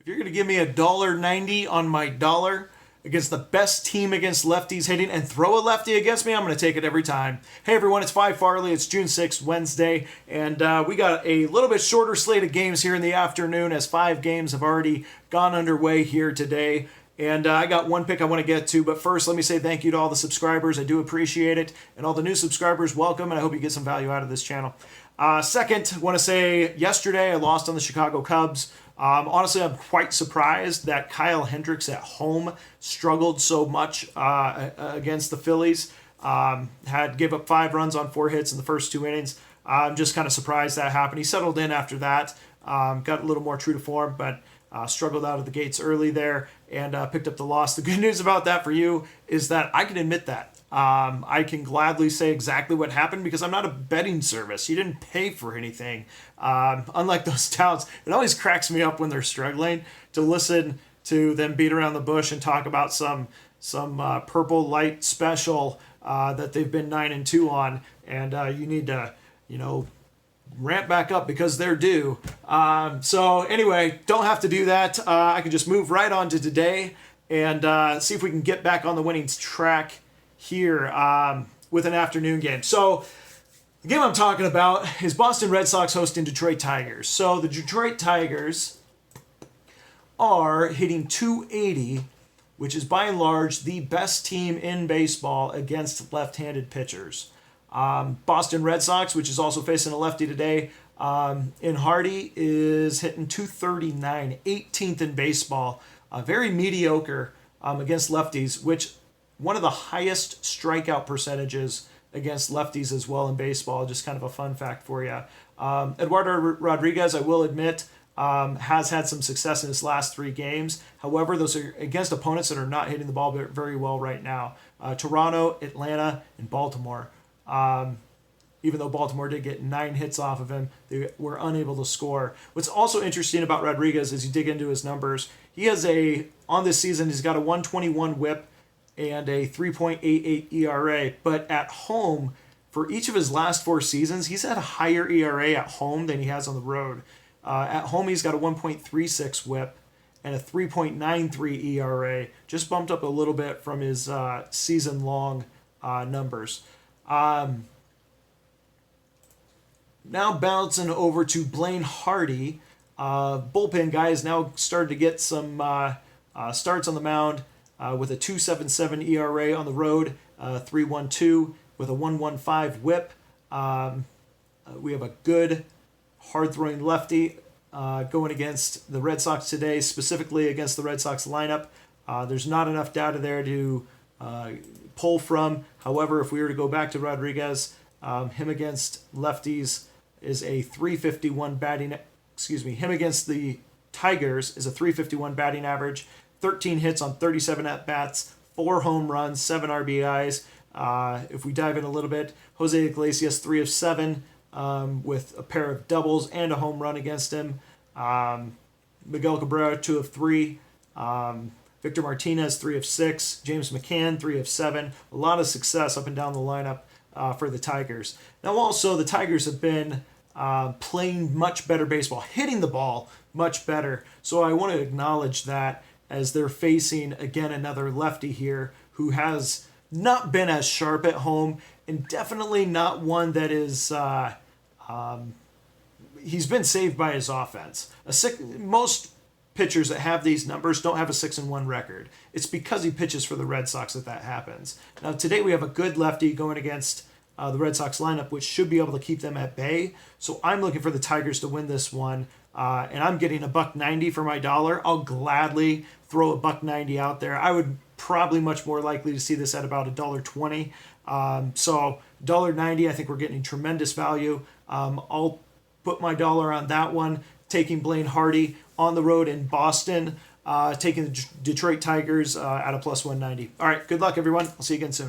you're going to give me $1.90 on my dollar against the best team against lefties hitting and throw a lefty against me, I'm going to take it every time. Hey everyone, it's Phi Farley. It's June 6th, Wednesday, and we got a little bit shorter slate of games here in the afternoon as 5 games have already gone underway here today. And I got one pick I want to get to, but first let me say thank you to all the subscribers. I do appreciate it. And all the new subscribers, welcome, and I hope you get some value out of this channel. Second, I want to say yesterday I lost on the Chicago Cubs. Honestly, I'm quite surprised that Kyle Hendricks at home struggled so much against the Phillies. Gave up 5 runs on 4 hits in the first 2 innings. I'm just kind of surprised that happened. He settled in after that, got a little more true to form, but struggled out of the gates early there and picked up the loss. The good news about that for you is that I can admit that. I can gladly say exactly what happened because I'm not a betting service. You didn't pay for anything. Unlike those touts, it always cracks me up when they're struggling to listen to them beat around the bush and talk about some purple light special that they've been 9-2 on, and you need to, ramp back up because they're due. So anyway, don't have to do that. I can just move right on to today and see if we can get back on the winning track here with an afternoon game. So the game I'm talking about is Boston Red Sox hosting Detroit Tigers. So the Detroit Tigers are hitting .280, which is by and large the best team in baseball against left-handed pitchers. Boston Red Sox, which is also facing a lefty today, in Hardy is hitting .239, 18th in baseball. Very mediocre against lefties, which one of the highest strikeout percentages against lefties as well in baseball. Just kind of a fun fact for you. Eduardo Rodriguez, I will admit, has had some success in his last 3 games. However, those are against opponents that are not hitting the ball very well right now. Toronto, Atlanta, and Baltimore. Even though Baltimore did get 9 hits off of him, they were unable to score. What's also interesting about Rodriguez is you dig into his numbers. He has on this season, he's got a 121 whip and a 3.88 ERA. But at home, for each of his last 4 seasons, he's had a higher ERA at home than he has on the road. At home, he's got a 1.36 whip and a 3.93 ERA, just bumped up a little bit from his season-long numbers. Now bouncing over to Blaine Hardy. Bullpen guy has now started to get some starts on the mound with a 2.77 ERA on the road, 3.12 with a 1.15 whip. We have a good hard-throwing lefty going against the Red Sox today, specifically against the Red Sox lineup. There's not enough data there to pull from. However, if we were to go back to Rodriguez, him against lefties is a 351 batting. Him against the Tigers is a 351 batting average, 13 hits on 37 at bats, 4 home runs, 7 RBIs. If we dive in a little bit, Jose Iglesias 3 of 7 with a pair of doubles and a home run against him. Miguel Cabrera 2 of 3. Victor Martinez 3 of 6. James McCann 3 of 7. A lot of success up and down the lineup for the Tigers. Now also the Tigers have been playing much better baseball, hitting the ball much better. So I want to acknowledge that as they're facing again another lefty here who has not been as sharp at home and definitely not one that is he's been saved by his offense. Most pitchers that have these numbers don't have a 6-1 record. It's because he pitches for the Red Sox that happens. Now today we have a good lefty going against the Red Sox lineup, which should be able to keep them at bay. So I'm looking for the Tigers to win this one, and I'm getting a $1.90 for my dollar. I'll gladly throw a $1.90 out there. I would probably much more likely to see this at about $1.20. So $1.90, I think we're getting tremendous value. I'll put my dollar on that one, taking Blaine Hardy on the road in Boston, taking the Detroit Tigers at a +190. All right, good luck, everyone. I'll see you again soon.